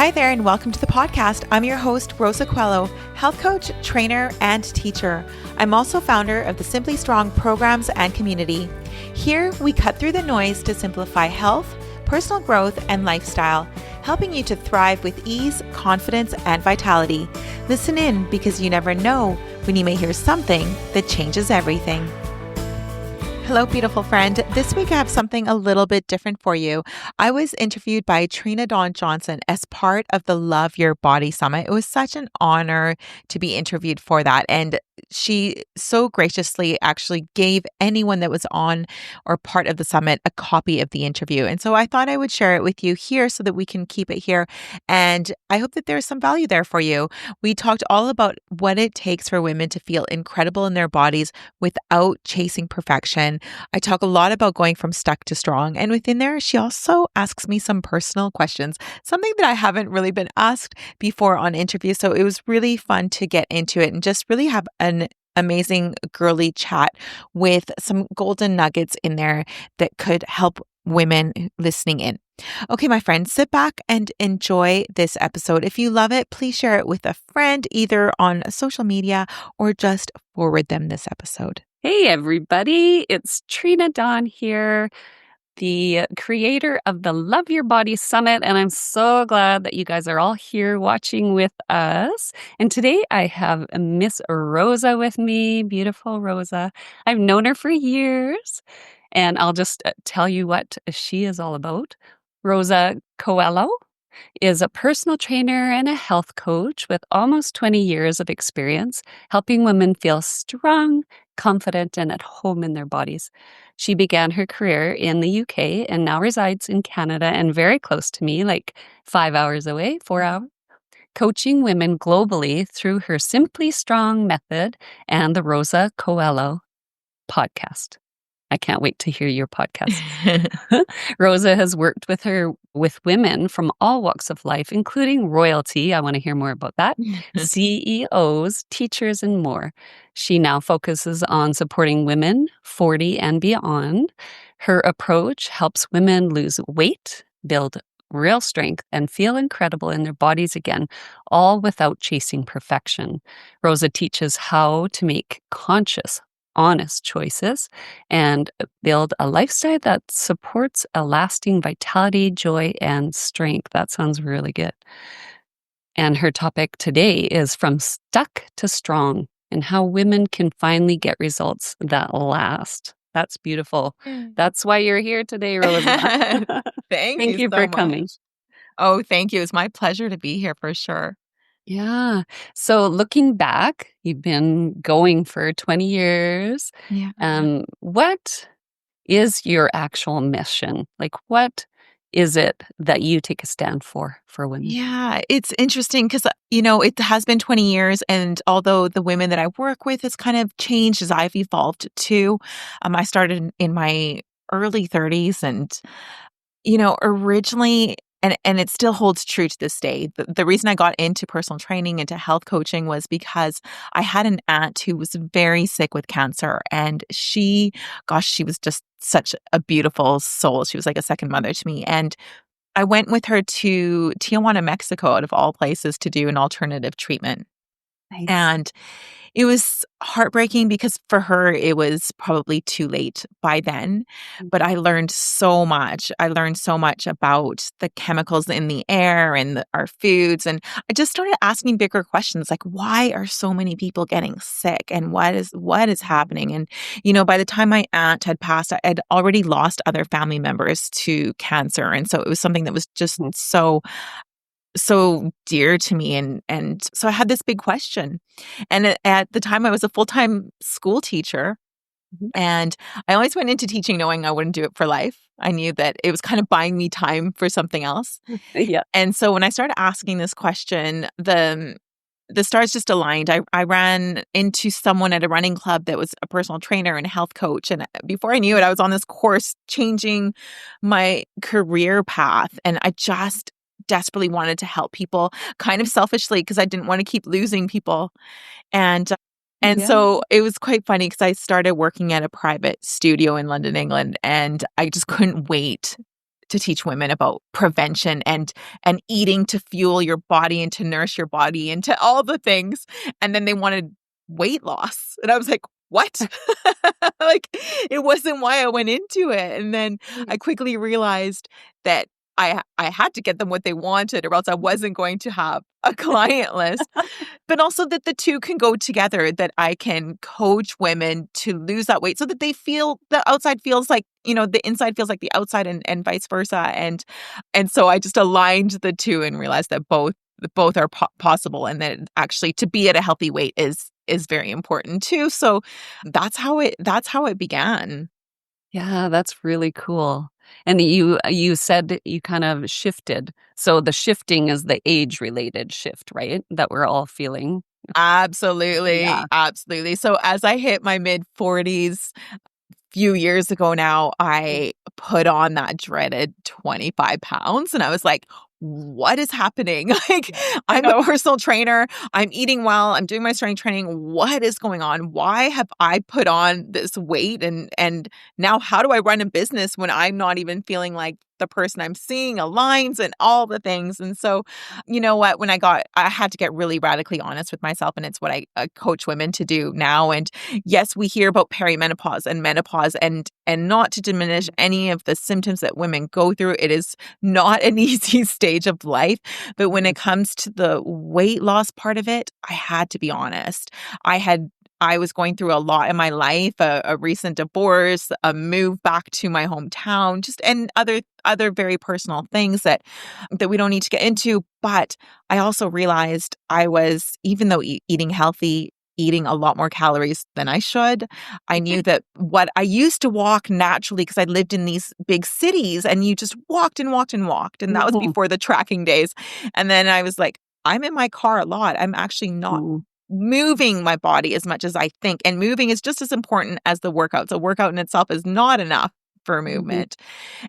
Hi there, and welcome to the podcast. I'm your host, Rosa Coelho, health coach, trainer, and teacher. I'm also founder of the Simply Strong programs and community. Here, we cut through the noise to simplify health, personal growth, and lifestyle, helping you to thrive with ease, confidence, and vitality. Listen in because you never know when you may hear something that changes everything. Hello, beautiful friend. This week I have something a little bit different for you. I was interviewed by Trina Dawn Johnson as part of the Love Your Body Summit. It was such an honor to be interviewed for that. And she so graciously actually gave anyone that was on or part of the summit a copy of the interview. And so I thought I would share it with you here so that we can keep it here. And I hope that there's some value there for you. We talked all about what it takes for women to feel incredible in their bodies without chasing perfection. I talk a lot about going from stuck to strong. And within there, she also asks me some personal questions, something that I haven't really been asked before on interviews. So it was really fun to get into it and just really have an amazing girly chat with some golden nuggets in there that could help women listening in. Okay, my friends, sit back and enjoy this episode. If you love it, please share it with a friend, either on social media or just forward them this episode. Hey, everybody. It's Trina Dawn here, the creator of the Love Your Body Summit. And I'm so glad that you guys are all here watching with us. And today I have Miss Rosa with me. Beautiful Rosa. I've known her for years. And I'll just tell you what she is all about. Rosa Coelho is a personal trainer and a health coach with almost 20 years of experience helping women feel strong, confident, and at home in their bodies. She began her career in the UK and now resides in Canada and very close to me, like 5 hours away, 4 hours, coaching women globally through her Simply Strong method and the Rosa Coelho podcast. I can't wait to hear your podcast. Rosa has worked with women from all walks of life, including royalty. I want to hear more about that. CEOs, teachers, and more. She now focuses on supporting women 40 and beyond. Her approach helps women lose weight, build real strength, and feel incredible in their bodies again, all without chasing perfection. Rosa teaches how to make conscious, honest choices and build a lifestyle that supports a lasting vitality, joy, and strength. That sounds really good. And her topic today is from stuck to strong and how women can finally get results that last. That's beautiful. That's why you're here today, Rosa. Thank you so for much. coming. Oh, thank you. It's my pleasure to be here for sure. Yeah. So looking back, you've been going for 20 years. Yeah. What is your actual mission? Like, what is it that you take a stand for women? Yeah, it's interesting because, it has been 20 years. And although the women that I work with has kind of changed as I've evolved too, I started in my early 30s and, originally, and it still holds true to this day. The reason I got into personal training, into health coaching was because I had an aunt who was very sick with cancer. And she was just such a beautiful soul. She was like a second mother to me. And I went with her to Tijuana, Mexico, out of all places, to do an alternative treatment. Nice. And it was heartbreaking because for her, it was probably too late by then. But I learned so much. I learned so much about the chemicals in the air and our foods. And I just started asking bigger questions like, why are so many people getting sick? And what is happening? And, by the time my aunt had passed, I had already lost other family members to cancer. And so it was something that was just so dear to me. And so I had this big question. And at the time I was a full-time school teacher. And I always went into teaching knowing I wouldn't do it for life. I knew that it was kind of buying me time for something else. Yeah. And so when I started asking this question, the stars just aligned. I ran into someone at a running club that was a personal trainer and a health coach. And before I knew it, I was on this course changing my career path. And I just desperately wanted to help people, kind of selfishly, because I didn't want to keep losing people. And so it was quite funny because I started working at a private studio in London, England, and I just couldn't wait to teach women about prevention and eating to fuel your body and to nourish your body and to all the things. And then they wanted weight loss. And I was like, what? Like, it wasn't why I went into it. And then I quickly realized that I had to get them what they wanted, or else I wasn't going to have a client list. But also that the two can go together, that I can coach women to lose that weight so that they feel the outside feels like, the inside feels like the outside, and vice versa. And so I just aligned the two and realized that both are possible, and that actually to be at a healthy weight is very important too. So that's how it began. Yeah, that's really cool. And you said you kind of shifted. So the shifting is the age-related shift, right? That we're all feeling. Absolutely. Yeah. Absolutely. So as I hit my mid 40s, few years ago now, I put on that dreaded 25 pounds, and I was like, what is happening? Like, I'm a personal trainer. I'm eating well. I'm doing my strength training. What is going on? Why have I put on this weight? And now how do I run a business when I'm not even feeling like the person I'm seeing aligns and all the things? And so, you know what, I had to get really radically honest with myself, and it's what I coach women to do now. And yes, we hear about perimenopause and menopause, and not to diminish any of the symptoms that women go through. It is not an easy stage of life. But when it comes to the weight loss part of it, I had to be honest. I was going through a lot in my life, a recent divorce, a move back to my hometown, and other very personal things that we don't need to get into. But I also realized I was, even though eating healthy, eating a lot more calories than I should. I knew that what I used to walk naturally, because I lived in these big cities, and you just walked and walked and walked. And that was before the tracking days. And then I was like, I'm in my car a lot. I'm actually not moving my body as much as I think. And moving is just as important as the workout. So workout in itself is not enough for movement.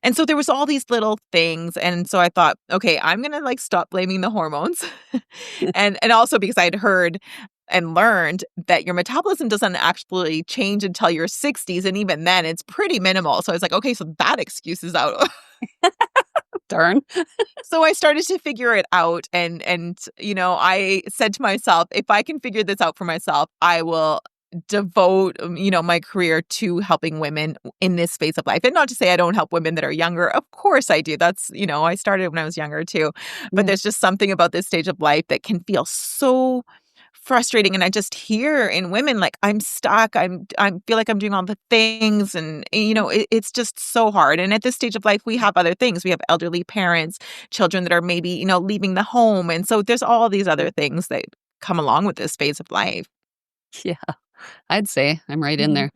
And so there was all these little things. And so I thought, okay, I'm going to stop blaming the hormones. and also because I'd heard and learned that your metabolism doesn't actually change until your 60s. And even then it's pretty minimal. So I was like, okay, so that excuse is out. Darn. So I started to figure it out. And I said to myself, if I can figure this out for myself, I will devote, my career to helping women in this phase of life. And not to say I don't help women that are younger. Of course I do. That's, I started when I was younger too. But there's just something about this stage of life that can feel so frustrating. And I just hear in women, like, I'm stuck. I feel like I'm doing all the things. And, it's just so hard. And at this stage of life, we have other things. We have elderly parents, children that are maybe, leaving the home. And so there's all these other things that come along with this phase of life. Yeah, I'd say I'm right in there.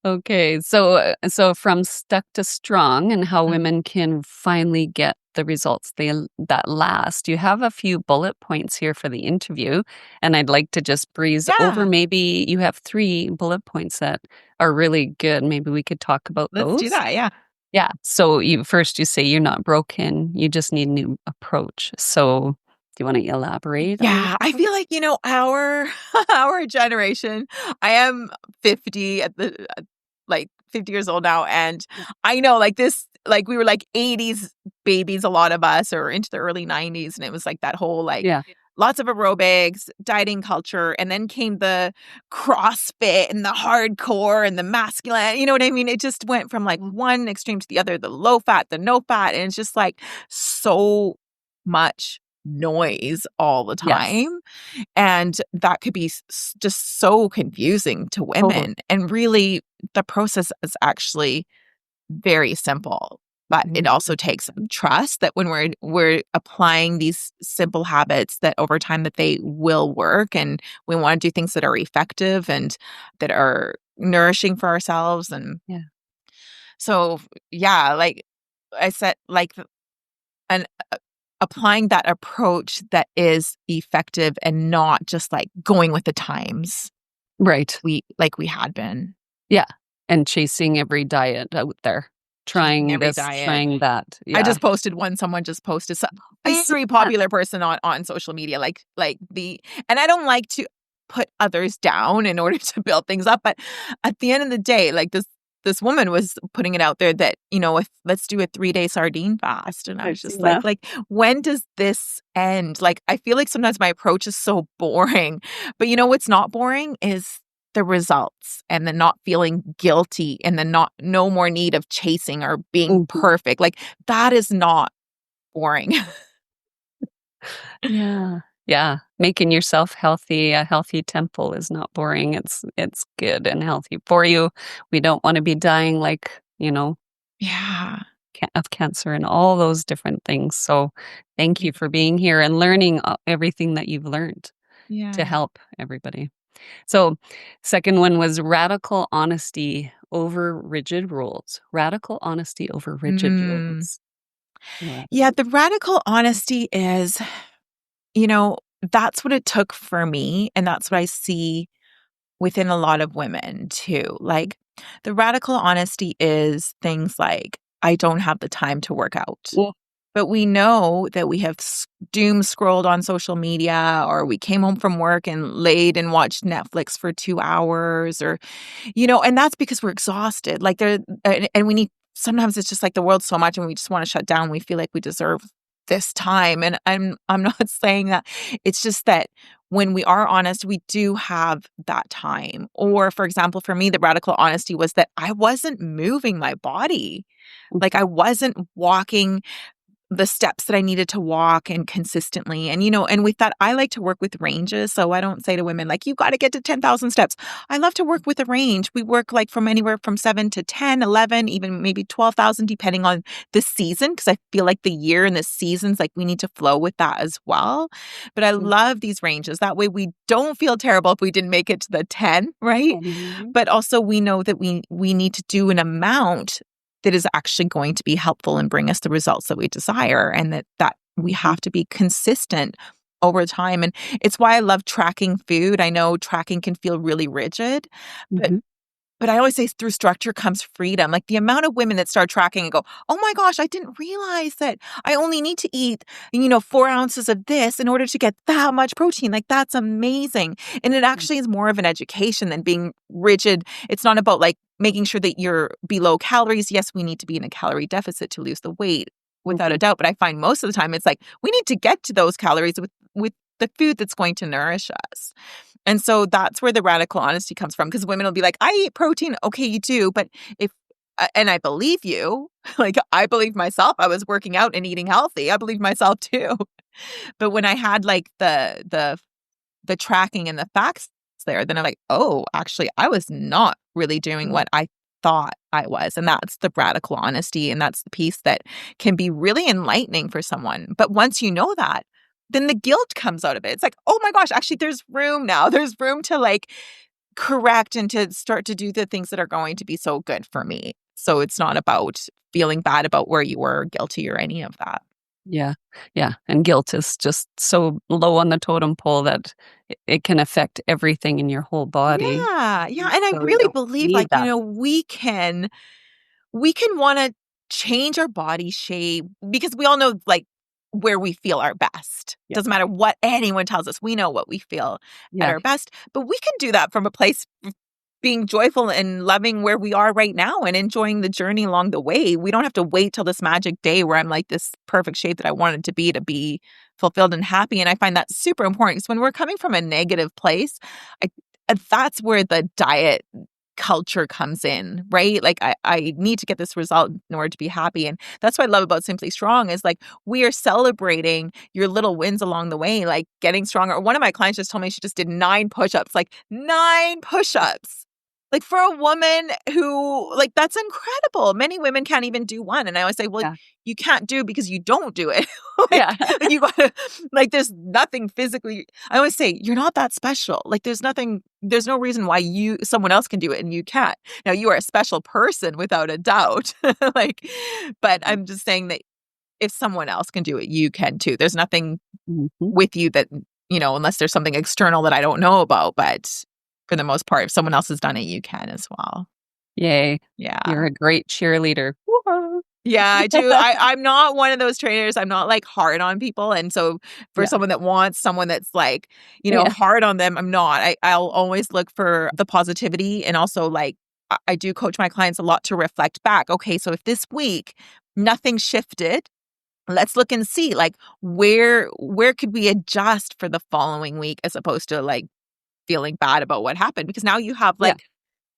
Okay, so from stuck to strong, and how women can finally get the results that last. You have a few bullet points here for the interview, and I'd like to just breeze over. Yeah, Maybe you have 3 bullet points that are really good. Maybe we could talk about let's do those. that. Yeah. Yeah. So you say you're not broken. You just need a new approach. So do you want to elaborate on Yeah, I that? feel like, our our generation, I am 50 like 50 years old now, and I know, like, this, like, we were like 80s babies, a lot of us, or into the early 90s, and it was like that whole, like, Yeah. lots of aerobics, dieting culture, and then came the CrossFit and the hardcore and the masculine, you know what I mean? It just went from like one extreme to the other, the low fat, the no fat, and it's just like so much noise all the Yes. time. And that could be just so confusing to Totally. women. And really, the process is actually very simple. But it also takes some trust that when we're applying these simple habits, that over time that they will work, and we want to do things that are effective and that are nourishing for ourselves. And Yeah. so, yeah, like I said, and applying that approach that is effective, and not just like going with the times Right. we had been. Yeah. And chasing every diet out there. Chasing Trying every this, diet. trying that. I Yeah. just posted one. Someone just posted some I see very that. popular person on social media, and I don't like to put others down in order to build things up, but at the end of the day, like, this woman was putting it out there that, if let's do a 3-day sardine fast. And I I've was just seen that. like, when does this end? Like, I feel like sometimes my approach is so boring, but what's not boring is the results and the not feeling guilty and the no more need of chasing or being Mhm. perfect. Like, that is not boring. Yeah. Yeah. Making yourself healthy, a healthy temple is not boring. It's good and healthy for you. We don't want to be dying like, Yeah. of cancer and all those different things. So thank you for being here and learning everything that you've learned to Yeah. help everybody. So second one was radical honesty over rigid rules. Radical honesty over rigid Mm. rules. Right. Yeah. The radical honesty is, you know, that's what it took for me. And that's what I see within a lot of women too. Like, the radical honesty is things like, I don't have the time to work out. Yeah. But we know that we have doom scrolled on social media, or we came home from work and laid and watched Netflix for 2 hours, or, and that's because we're exhausted. Like, and we need, sometimes it's just like the world's so much and we just want to shut down. We feel like we deserve this time. And I'm not saying that. It's just that when we are honest, we do have that time. Or, for example, for me, the radical honesty was that I wasn't moving my body. Like, I wasn't walking the steps that I needed to walk and consistently. And, and with that, I like to work with ranges. So I don't say to women, like, you got to get to 10,000 steps. I love to work with a range. We work like from anywhere from 7 to 10, 11, even maybe 12,000, depending on the season. Because I feel like the year and the seasons, like, we need to flow with that as well. But I love these ranges. That way we don't feel terrible if we didn't make it to the 10, right? Mhm. But also we know that we need to do an amount that is actually going to be helpful and bring us the results that we desire, and that we have to be consistent over time. And it's why I love tracking food. I know tracking can feel really rigid, but Mhm. but I always say through structure comes freedom. Like, the amount of women that start tracking and go, oh my gosh, I didn't realize that I only need to eat, 4 ounces of this in order to get that much protein. Like, that's amazing. And it actually is more of an education than being rigid. It's not about like making sure that you're below calories. Yes, we need to be in a calorie deficit to lose the weight, without a Mhm. doubt. But I find most of the time it's like we need to get to those calories with the food that's going to nourish us. And so that's where the radical honesty comes from, because women will be like, I eat protein. Okay, you do. But if, and I believe you, like, I believe myself, I was working out and eating healthy. I believe myself too. But when I had like the tracking and the facts there, then I'm like, oh, actually, I was not really doing what I thought I was. And that's the radical honesty. And that's the piece that can be really enlightening for someone. But once you know that, then the guilt comes out of it. It's like, oh my gosh, actually, there's room now. There's room to like correct and to start to do the things that are going to be so good for me. So it's not about feeling bad about where you were, guilty, or any of that. Yeah. Yeah. And guilt is just so low on the totem pole that it can affect everything in your whole body. Yeah. Yeah. And I So we really don't believe, need like, that. we can want to change our body shape because we all know, like, where we feel our best. Yeah. Doesn't matter what anyone tells us. We know what we feel at Yeah. our best, but we can do that from a place of being joyful and loving where we are right now and enjoying the journey along the way. We don't have to wait till this magic day where I'm like this perfect shape that I wanted to be fulfilled and happy. And I find that super important, because when we're coming from a negative place, I, that's where the diet culture comes in, right? Like, I need to get this result in order to be happy. And that's what I love about Simply Strong is, like, we are celebrating your little wins along the way, like getting stronger. One of my clients just told me she just did 9 push-ups, like 9 push-ups. Like, for a woman who, like, that's incredible. Many women can't even do one. And I always say, well, Yeah. you can't do because you don't do it. Like, Yeah. you gotta, like, there's nothing physically. I always say, you're not that special. Like, there's no reason why someone else can do it and you can't. Now, you are a special person without a doubt. Like, but I'm just saying that if someone else can do it, you can too. There's nothing Mhm. with you that, unless there's something external that I don't know about, but for the most part, if someone else has done it, you can as well. Yay. Yeah. You're a great cheerleader. Woo-hoo. Yeah, I do. I'm not one of those trainers. I'm not like hard on people. And so for Yeah. someone that wants someone that's like, Yeah. hard on them, I'm not. I'll always look for the positivity, and also, like, I do coach my clients a lot to reflect back. Okay, so if this week nothing shifted, let's look and see like where could we adjust for the following week as opposed to like feeling bad about what happened, because now you have Yeah. like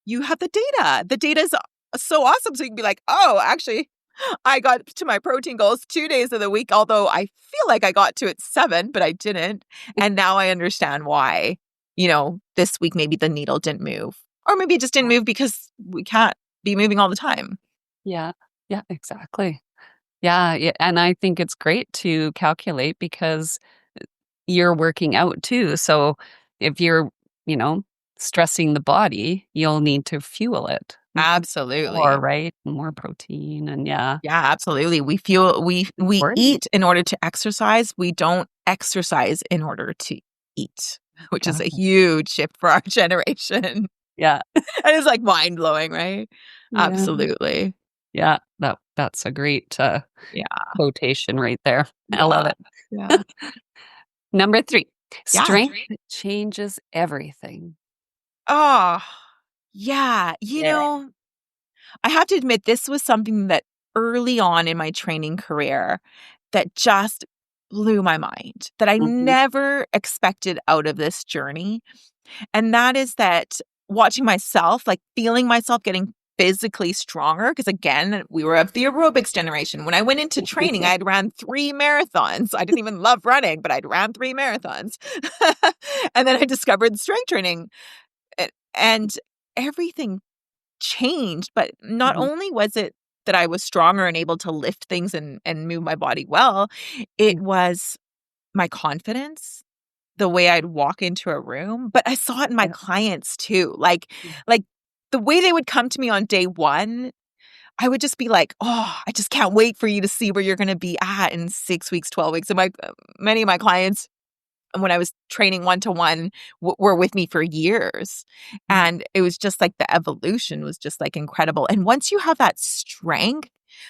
you have the data. The data is so awesome. So you can be like, oh, actually, I got to my protein goals 2 days of the week, although I feel like I got to it 7, but I didn't. And now I understand why, this week maybe the needle didn't move. Or maybe it just didn't move because we can't be moving all the time. Yeah. Yeah, exactly. Yeah, yeah, and I think it's great to calculate because you're working out too. So if you're, you know, stressing the body, you'll need to fuel it more, Absolutely. right? More protein and yeah, Yeah, absolutely. We feel we important. eat in order to exercise. We don't exercise in order to eat, which is a Exactly. huge shift for our generation. Yeah. And it's like mind blowing, right? Yeah. Absolutely. Yeah. That's a great Yeah. quotation right there. I love Yeah. it. Yeah. Number 3, Yeah. strength changes everything. Oh, yeah. Yeah. I have to admit, this was something that early on in my training career that just blew my mind, that I Mhm. never expected out of this journey. And that is that watching myself, like feeling myself getting physically stronger, because again, we were of the aerobics generation. When I went into training, I had ran 3 marathons. I didn't even love running, but I'd ran 3 marathons. And then I discovered strength training, and everything changed. But not Mhm. only was it that I was stronger and able to lift things and move my body well, it was my confidence, the way I'd walk into a room, but I saw it in my Yeah. clients too. Like the way they would come to me on day 1, I would just be like, "Oh, I just can't wait for you to see where you're gonna be at in 6 weeks, 12 weeks." And many of my clients, when I was training one-to-one, were with me for years. Mhm. And it was just like the evolution was just like incredible. And once you have that strength,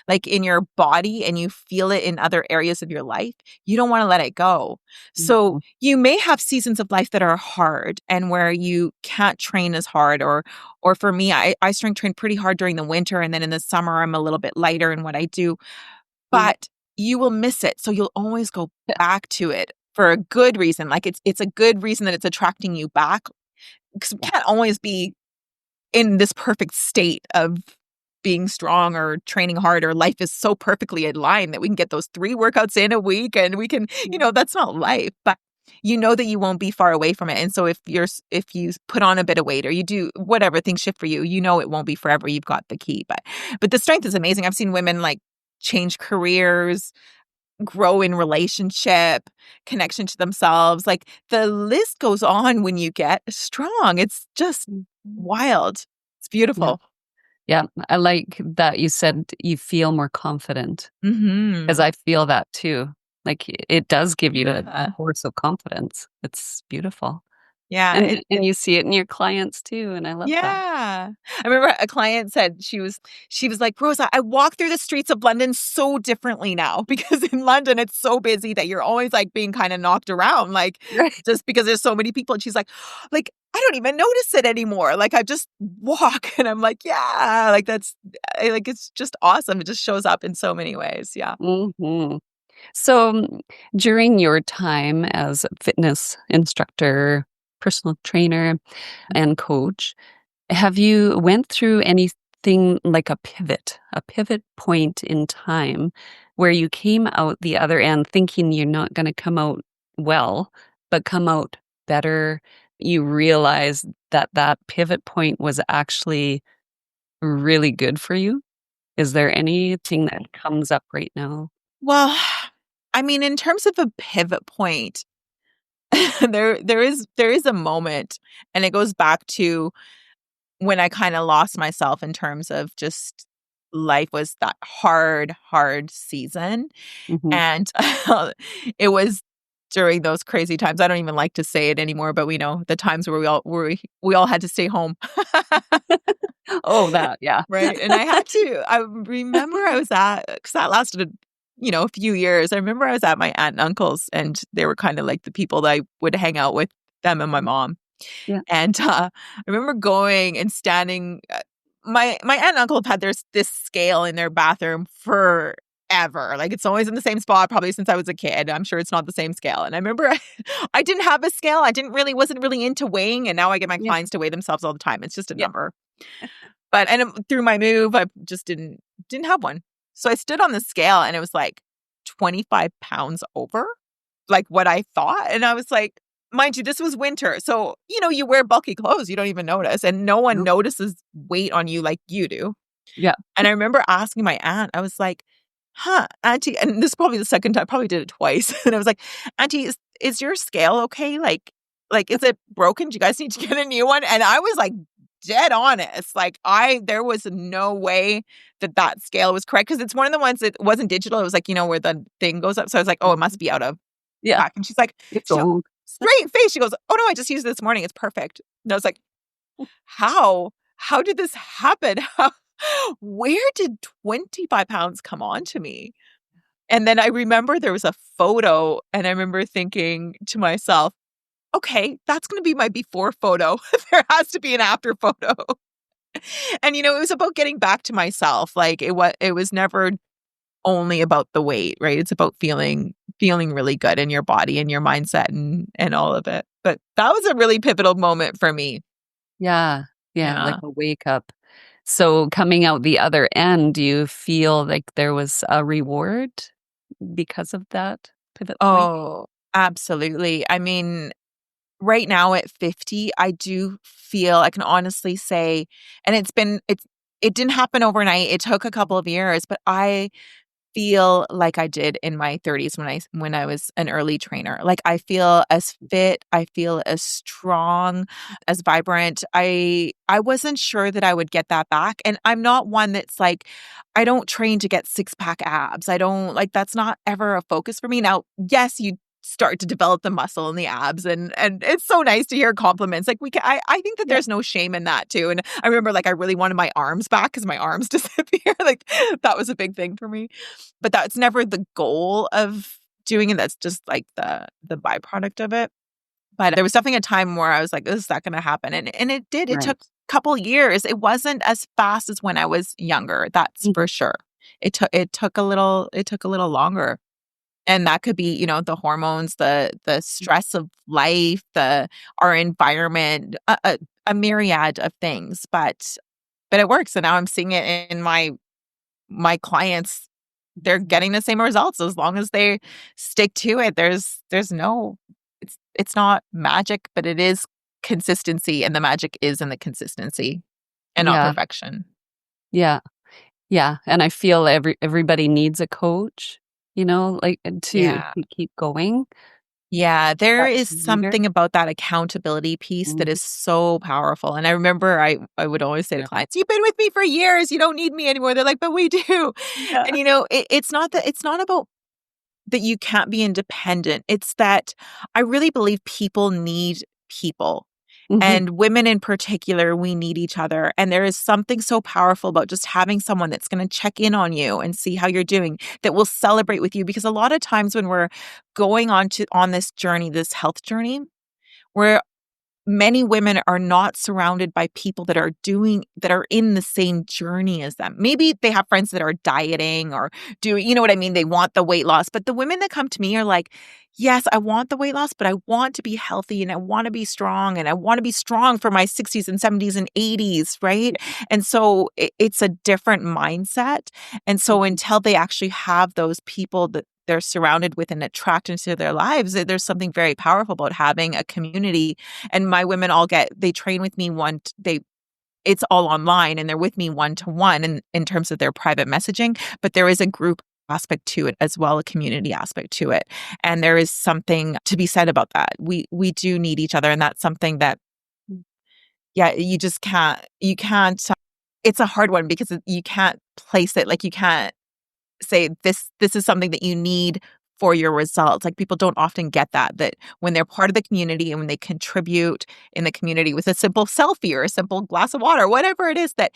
like in your body and you feel it in other areas of your life, you don't want to let it go. So Mhm. you may have seasons of life that are hard and where you can't train as hard, or for me, I strength train pretty hard during the winter, and then in the summer I'm a little bit lighter in what I do, Mhm. but you will miss it. So you'll always go back to it for a good reason. Like it's a good reason that it's attracting you back, because we Yeah. can't always be in this perfect state of being strong or training hard, or life is so perfectly in line that we can get those 3 workouts in a week and we can, Yeah. that's not life. But you know that you won't be far away from it. And so if you put on a bit of weight or you do whatever things shift for you, it won't be forever. You've got the key. But the strength is amazing. I've seen women like change careers, grow in relationship, connection to themselves. Like the list goes on when you get strong. It's just Mhm. wild. It's Yeah. beautiful. Yeah. I like that you said you feel more confident. 'Cause Mhm. I feel that too. Like, it does give you a Yeah. force of confidence. It's beautiful. Yeah, And you see it in your clients too, and I love that. yeah. I remember a client said she was like, "Rosa, I walk through the streets of London so differently now," because in London it's so busy that you're always like being kind of knocked around, like Right. just because there's so many people. And she's like, I don't even notice it anymore. Like I just walk and I'm like, yeah, like like it's just awesome. It just shows up in so many ways. Yeah. Mhm. So, during your time as a fitness instructor, personal trainer, and coach, have you went through anything like a pivot point in time where you came out the other end thinking you're not gonna come out well, but come out better? You realize that that pivot point was actually really good for you? Is there anything that comes up right now? Well, I mean, in terms of a pivot point, there is a moment, and it goes back to when I kinda lost myself in terms of just life was that hard, hard season, Mhm. and it was during those crazy times. I don't even like to say it anymore, but we know the times where we all had to stay home. Oh, that, yeah. Right, and I remember I was at, because that lasted, a few years. I remember I was at my aunt and uncle's, and they were kinda like the people that I would hang out with, them and my mom. Yeah. And, I remember going and standing, my aunt and uncle have had this scale in their bathroom forever. Like, it's always in the same spot, probably since I was a kid. I'm sure it's not the same scale. And I remember I didn't have a scale. I wasn't really into weighing. And now I get my Yeah. clients to weigh themselves all the time. It's just a Yeah. number. But through my move, I just didn't have one. So I stood on the scale and it was like 25 pounds over, like what I thought. And I was like, mind you, this was winter. So, you wear bulky clothes, you don't even notice. And no one Nope. notices weight on you like you do. Yeah. And I remember asking my aunt, I was like, Auntie, and this is probably the second time, I probably did it twice. And I was like, Auntie, is your scale okay? Like, is it broken? Do you guys need to get a new one? And I was like, dead honest. Like, there was no way that scale was correct. Cause it's one of the ones that wasn't digital. It was like, where the thing goes up. So I was like, oh, it must be out of Yeah. whack. And she's like, It's old. straight face. She goes, oh no, I just used it this morning. It's perfect. And I was like, how did this happen? Where did 25 pounds come on to me? And then I remember there was a photo and I remember thinking to myself, okay, that's going to be my before photo. There has to be an after photo. And, it was about getting back to myself. Like, it was never only about the weight, right? It's about feeling really good in your body and your mindset and all of it. But that was a really pivotal moment for me. Yeah. Yeah. Like Yeah. a wake up. So coming out the other end, do you feel like there was a reward because of that pivot point? Oh, absolutely. I mean, right now at 50, I do feel I can honestly say, and it didn't happen overnight. It took a couple of years, but I feel like I did in my 30s when I was an early trainer. Like, I feel as fit, I feel as strong, as vibrant. I wasn't sure that I would get that back. And I'm not one that's like, I don't train to get six-pack abs. I don't like, that's not ever a focus for me. Now, yes, you start to develop the muscle and the abs and it's so nice to hear compliments. Like, I think that Yeah. there's no shame in that too. And I remember, like, I really wanted my arms back because my arms disappear. Like, that was a big thing for me. But that's never the goal of doing it. That's just like the byproduct of it. But there was definitely a time where I was like, this is not going to happen. And it did. It took Right. a couple years. It wasn't as fast as when I was younger. That's for sure. It took a little longer. And that could be, the hormones, the stress of life, our environment, a myriad of things. But it works. And now I'm seeing it in my clients. They're getting the same results as long as they stick to it. There's no, it's not magic, but it is consistency, and the magic is in the consistency and not Yeah. perfection. Yeah. Yeah. And I feel everybody needs a coach, like to Yeah. keep going. Yeah, there That is leader. something about that accountability piece that Mhm. is so powerful. And I remember I would always say to Yeah. clients, "You've been with me for years. You don't need me anymore." They're like, "But we do." Yeah. And it's not about that you can't be independent. It's that I really believe people need people. Mhm. And women in particular, we need each other. And there is something so powerful about just having someone that's going to check in on you and see how you're doing, that will celebrate with you. Because a lot of times when we're going on this journey, this health journey, we're many women are not surrounded by people that are in the same journey as them. Maybe they have friends that are dieting or doing, you know what I mean? They want the weight loss. But the women that come to me are like, yes, I want the weight loss, but I want to be healthy and I want to be strong and I want to be strong for my 60s and 70s and 80s, right? And so it's a different mindset. And so Mhm. until they actually have those people that they're surrounded with and attract into their lives, there's something very powerful about having a community. And my women they train with me it's all online and they're with me one-to-one in terms of their private messaging, but there is a group aspect to it as well, a community aspect to it. And there is something to be said about that. We do need each other. And that's something that, yeah, you can't, it's a hard one because you can't place it. Like, you can't say this is something that you need for your results. Like, people don't often get that when they're part of the community and when they contribute in the community with a simple selfie or a simple glass of water, whatever it is, that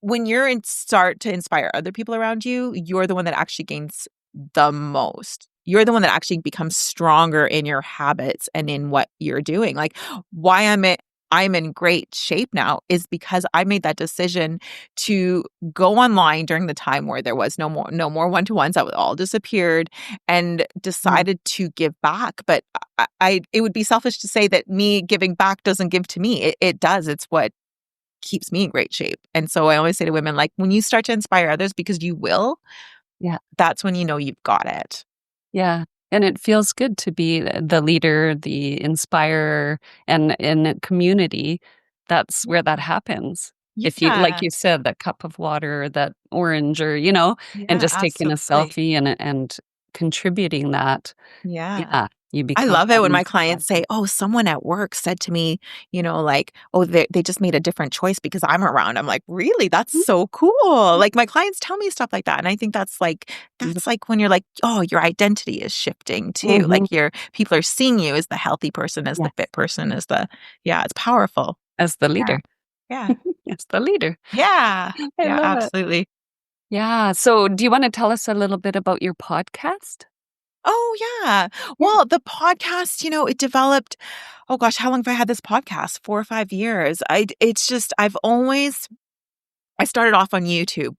when start to inspire other people around you, you're the one that actually gains the most. You're the one that actually becomes stronger in your habits and in what you're doing. Like, why I'm I'm in great shape now is because I made that decision to go online during the time where there was no more one-to-ones, that all disappeared, and Mm. decided to give back. But it would be selfish to say that me giving back doesn't give to me. It does. It's what keeps me in great shape. And so I always say to women, like, when you start to inspire others, because you will, Yeah. that's when you know you've got it. Yeah. And it feels good to be the leader, the inspirer, and in a community, that's where that happens. If you, like Yeah. you said, that cup of water, that orange, or, and Yeah, just taking a absolutely. selfie and contributing that, Yeah. yeah, you I become love it that when my clients say, inspiration. "Oh, someone at work said to me, like, oh, they just made a different choice because I'm around." I'm like, "Really? That's so cool." Like, my clients tell me stuff like that, and I think that's like when you're like, "Oh, your identity is shifting too." Mhm. Like, your people are seeing you as the healthy person, as Yeah, the fit person, yeah, it's powerful. as the Yeah. leader. Yeah. As the leader. Yeah. I Yeah, love it. absolutely. Yeah. So do you wanna tell us a little bit about your podcast? Oh, yeah. Yeah. Well, the podcast, it developed, oh gosh, how long have I had this podcast? 4 or 5 years. It's just I started off on YouTube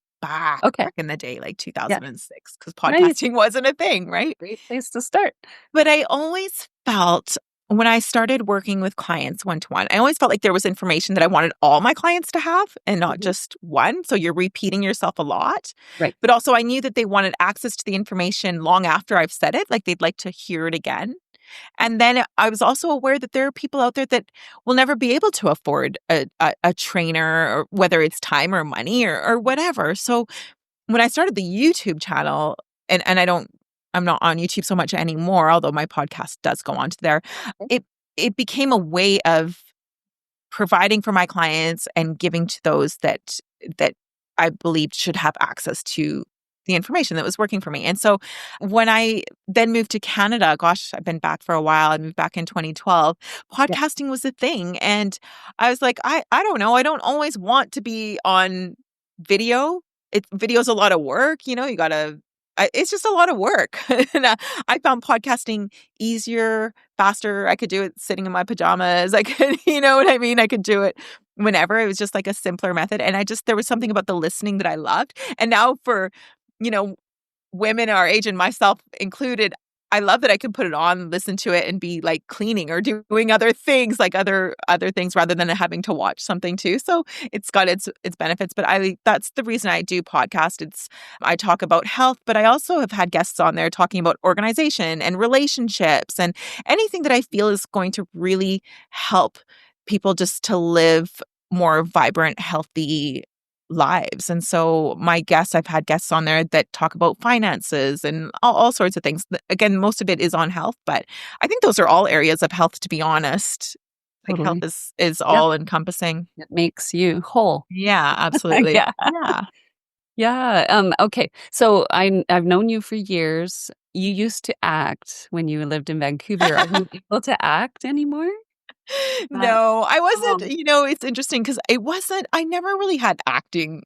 Okay. back in the day, like Yeah. 2006, because Nice. podcasting wasn't a thing, right? Great place to start. But I always felt when I started working with clients one to one, I always felt like there was information that I wanted all my clients to have and not Mhm. just one. So you're repeating yourself a lot. Right. But also, I knew that they wanted access to the information long after I've said it, like they'd like to hear it again. And then I was also aware that there are people out there that will never be able to afford a trainer, or whether it's time or money or whatever. So when I started the YouTube channel, and I'm not on YouTube so much anymore, although my podcast does go on to there. Okay. It became a way of providing for my clients and giving to those that I believed should have access to the information that was working for me. And so when I then moved to Canada, gosh, I've been back for a while. I moved back in 2012. Yeah. Podcasting was a thing. And I was like, I don't know. I don't always want to be on video. Video's a lot of work. You gotta, it's just a lot of work. And I found podcasting easier, faster. I could do it sitting in my pajamas. I could, you know what I mean? I could do it whenever. It was just like a simpler method. And there was something about the listening that I loved. And now for, you know, women our age and myself included, I love that I can put it on, listen to it, and be like cleaning or doing other things, like other things, rather than having to watch something too. So it's got its benefits. But that's the reason I do podcast. I talk about health, but I also have had guests on there talking about organization and relationships and anything that I feel is going to really help people just to live more vibrant, healthy lives. And so I've had guests on there that talk about finances and all sorts of things. Again, most of it is on health, but I think those are all areas of health, to be honest. Like, health Totally. is Yeah. all encompassing. It makes you whole. Yeah, absolutely. Yeah. Yeah. Yeah. Okay. So I've known you for years. You used to act when you lived in Vancouver. Are you able to act anymore? Uh, No, I wasn't, oh, it's interesting because I never really had acting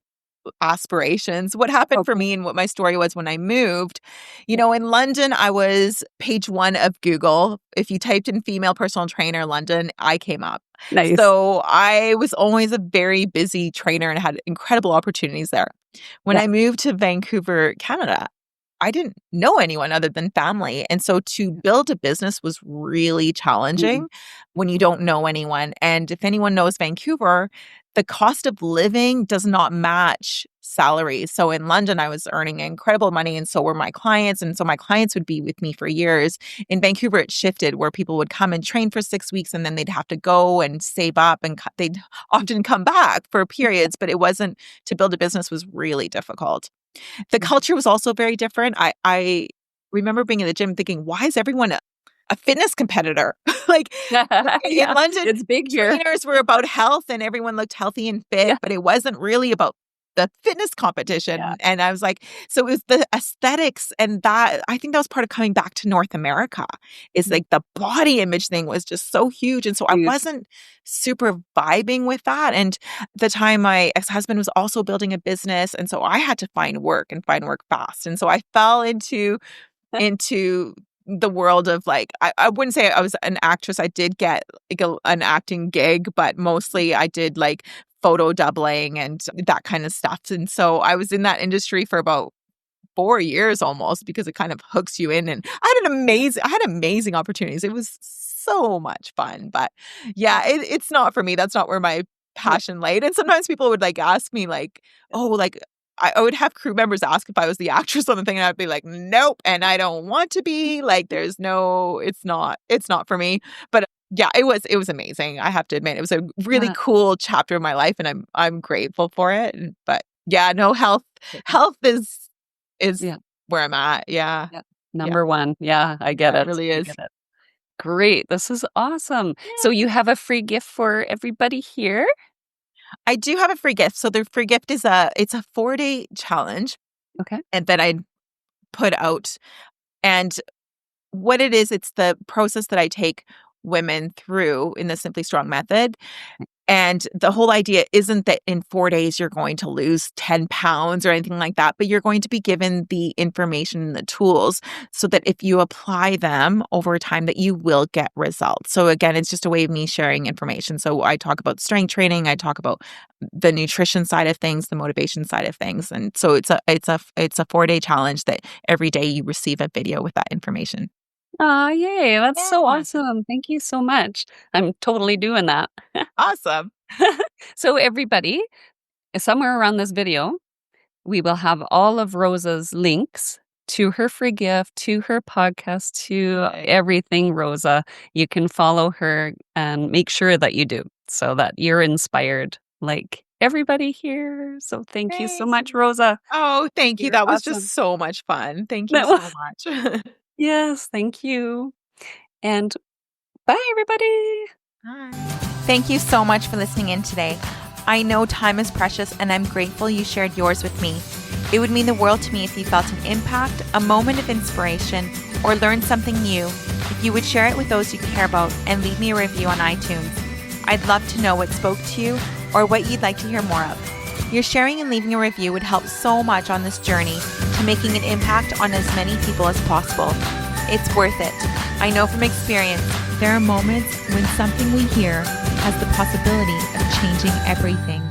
aspirations. What happened for okay. me and what my story was when I moved, Yeah. in London, I was page 1 of Google. If you typed in female personal trainer London, I came up. Nice. So I was always a very busy trainer and had incredible opportunities there. When Yeah. I moved to Vancouver, Canada, I didn't know anyone other than family. And so to build a business was really Mm. challenging when you don't know anyone. And if anyone knows Vancouver, the cost of living does not match salaries. So in London, I was earning incredible money, and so were my clients. And so my clients would be with me for years. In Vancouver, it shifted where people would come and train for 6 weeks, and then they'd have to go and save up, and they'd often come back for periods. But it wasn't, to build a business was really difficult. The Yeah. culture was also very different. I remember being in the gym thinking, "Why is everyone a fitness competitor?" Like, in Yeah. London, It's big here. trainers were about health and everyone looked healthy and fit, Yeah. but it wasn't really about the fitness Yeah. competition. And I was like, so it was the aesthetics, and that I think that was part of coming back to North America, is Mhm. like the body image thing was just so huge. And so I Huge. wasn't super vibing with that. And the time my ex-husband was also building a business. And so I had to find work and find work fast. And so I fell into the world of like, I wouldn't say I was an actress. I did get like an acting gig, but mostly I did like photo doubling and that kind of stuff. And so I was in that industry for about 4 years almost because it kind of hooks you in. And I had amazing opportunities. It was so much fun. But yeah, it's not for me. That's not where my passion laid. And sometimes people would like ask me like, oh, like I would have crew members ask if I was the actress on the thing, and I'd be like, nope, and I don't want to be. Like, it's not for me. But yeah, it was amazing. I have to admit, it was a really cool chapter of my life, and I'm grateful for it. But yeah, no, health is where I'm at. Yeah. Number one. Yeah, I get it. It really is. I get it. Great. This is awesome. So you have a free gift for everybody here? I do have a free gift. So the free gift is it's a 4-day challenge. Okay. And that I put out. And what it is, it's the process that I take women through in the Simply Strong method. And the whole idea isn't that in 4 days you're going to lose 10 pounds or anything like that, but you're going to be given the information and the tools so that if you apply them over time that you will get results. So again, it's just a way of me sharing information. So I talk about strength training, I talk about the nutrition side of things, the motivation side of things. And so it's a 4-day challenge that every day you receive a video with that information. Oh, yay. That's so awesome. Thank you so much. I'm totally doing that. Awesome. So everybody, somewhere around this video, we will have all of Rosa's links to her free gift, to her podcast, to everything Rosa. You can follow her and make sure that you do so that you're inspired like everybody here. So thank you so much, Rosa. Oh, thank you. You're That was awesome. just so much fun. Thank you so much. Yes, thank you. And bye, everybody. Bye. Thank you so much for listening in today. I know time is precious, and I'm grateful you shared yours with me. It would mean the world to me if you felt an impact, a moment of inspiration, or learned something new. If you would share it with those you care about and leave me a review on iTunes. I'd love to know what spoke to you or what you'd like to hear more of. Your sharing and leaving a review would help so much on this journey to making an impact on as many people as possible. It's worth it. I know from experience, there are moments when something we hear has the possibility of changing everything.